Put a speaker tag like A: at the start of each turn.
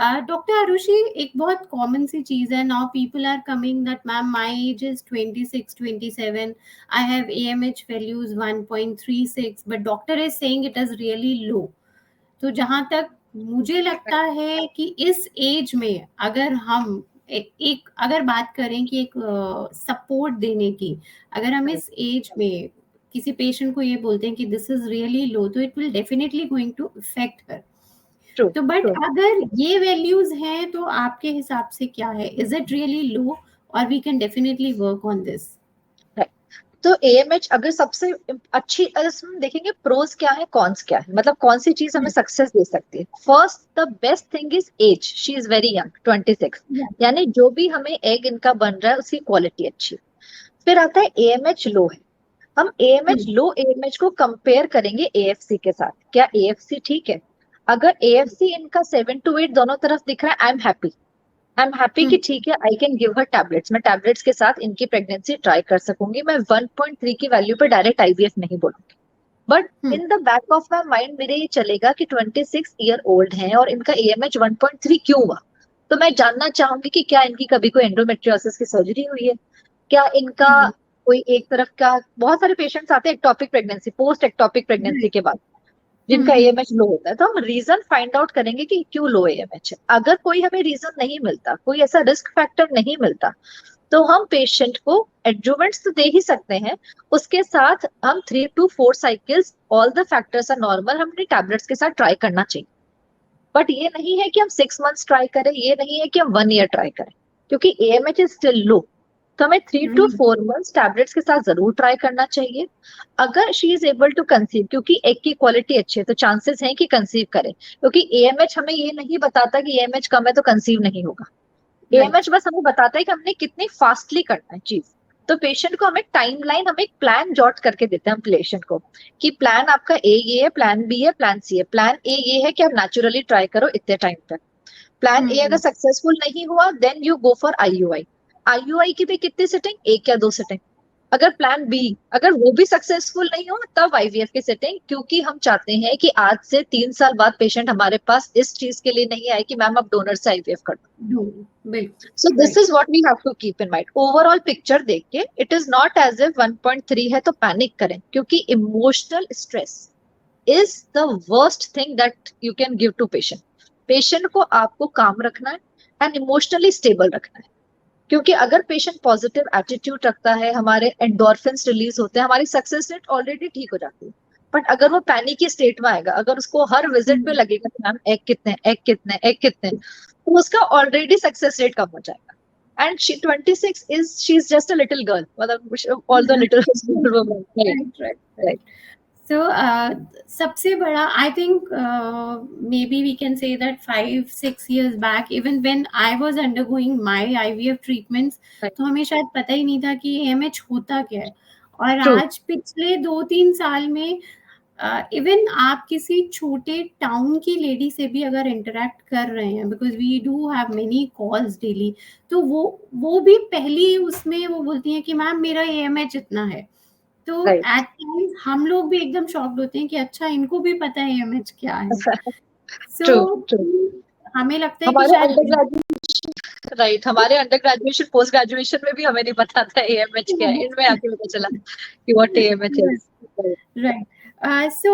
A: Doctor Arushi, एक बहुत common सी चीज है, now people are coming that ma'am my age is 26 27, I have AMH values 1.36, but doctor is saying it is really low. तो जहां तक मुझे लगता है कि इस एज में अगर हम एक अगर बात करें कि एक सपोर्ट देने की, अगर हम इस एज में किसी पेशेंट को ये बोलते हैं कि दिस इज रियली लो, तो it will definitely going to affect her. तो बट अगर ये वैल्यूज हैं तो आपके हिसाब से क्या है, इज इट रियली लो और we can definitely work on this?
B: तो AMH अगर सबसे अच्छी, अगर हम देखेंगे प्रोज क्या है कॉन्स क्या है, मतलब कौन सी चीज हमें सक्सेस दे सकती है। First the best thing is age, she is very young 26, यानी जो भी हमें एग इनका बन रहा है उसकी क्वालिटी अच्छी। फिर आता है AMH लो है, हम AMH लो AMH को कंपेयर करेंगे AFC के साथ, क्या AFC ठीक है? अगर AFC इनका 7 to 8 दोनों तरफ दिख रहा है, आई एम हैप्पी कि ठीक है, I can give her tablets, मैं टैबलेट्स के साथ इनकी प्रेगनेंसी ट्राई कर सकूंगी, मैं 1.3 की वैल्यू पे डायरेक्ट IVF नहीं बोलूंगी। But in the back of my mind मेरे ये चलेगा कि 26 ईयर ओल्ड है और इनका AMH 1.3 क्यों हुआ, तो मैं जानना चाहूंगी कि क्या इनकी कभी कोई एंडोमेट्रियोसिस की सर्जरी हुई है, क्या इनका कोई एक तरफ का, बहुत सारे पेशेंट्स आते हैं ectopic pregnancy, post ectopic pregnancy के बाद जिनका AMH लो होता है, तो हम रीजन फाइंड आउट करेंगे कि क्यों लो AMH है। अगर कोई हमें रीजन नहीं मिलता, कोई ऐसा रिस्क फैक्टर नहीं मिलता, तो हम पेशेंट को एडजुवेंट्स तो दे ही सकते हैं, उसके साथ हम 3 to 4 cycles, all the factors are normal, हम अपनी टैबलेट्स के साथ ट्राई करना चाहिए। बट ये नहीं है कि हम 6 months ट्राई करें, ये नहीं है कि हम 1 year ट्राई करें, क्योंकि AMH इज स्टिल लो, तो हमें 3 to 4 months टैबलेट्स के साथ जरूर ट्राई करना चाहिए। अगर she is able to conceive, क्योंकि एग की क्वालिटी अच्छी है, तो चांसेस हैं कि कंसीव करें, क्योंकि AMH हमें ये नहीं बताता कि AMH कम है तो कंसीव नहीं होगा। AMH बस हमें बताता है कि हमने कितनी फास्टली करना है चीज। तो पेशेंट को हम एक टाइमलाइन, हम एक प्लान जॉट करके देते हैं हम पेशेंट को, कि प्लान आपका A ये है, प्लान B है, प्लान C है। प्लान A ये है कि आप नेचुरली ट्राई करो इतने टाइम तक। प्लान A अगर सक्सेसफुल नहीं हुआ, then you go for IUI। IUI की भी कितनी सिटिंग, 1 या 2 सिटिंग। अगर प्लान B, अगर वो भी सक्सेसफुल नहीं हो, तब IVF की सेटिंग, क्योंकि हम चाहते हैं कि आज से 3 साल बाद पेशेंट हमारे पास इस चीज के लिए नहीं आए कि मैम अब डोनर से IVF कर दो। So this is what we have to keep in mind. Overall picture देख के it is not as if 1.3 है तो पैनिक करें, क्योंकि emotional stress is the worst thing that you can give to patient. Patient को आपको काम रखना है एंड इमोशनली स्टेबल रखना है, क्योंकि अगर पेशेंट पॉजिटिव एटीट्यूड रखता है, हमारे एंडोर्फिन्स रिलीज होते हैं, हमारी सक्सेस रेट ऑलरेडी ठीक हो जाती है। बट अगर वो पैनिक की स्टेट में आएगा, अगर उसको हर विजिट पे लगेगा कि मैम एग कितने, एग कितने, एग कितने, तो उसका ऑलरेडी सक्सेस रेट कम हो जाएगा। And she 26 is, she is just a little girl, मतलब all the little right.
A: So सबसे बड़ा, I think maybe we can say that 5-6 years back, even when I was undergoing my IVF treatments, तो हमें शायद पता ही नहीं था कि AMH होता क्या है। और आज पिछले 2-3 साल में इवन आप किसी छोटे टाउन की लेडी से भी अगर इंटरेक्ट कर रहे हैं, because we do have many calls daily, तो वो भी पहली उसमें वो बोलती हैं कि मैम मेरा AMH इतना है। तो एट टाइम्स हम लोग भी एकदम शॉक्ड होते हैं कि अच्छा इनको भी पता है AMH क्या है। सो हमें लगता है कि शायद
B: राइट, हमारे अंडर ग्रेजुएशन पोस्ट ग्रेजुएशन में भी हमें नहीं पता था AMH क्या है, इनमें आके पता चला कि what AMH is.
A: Right. So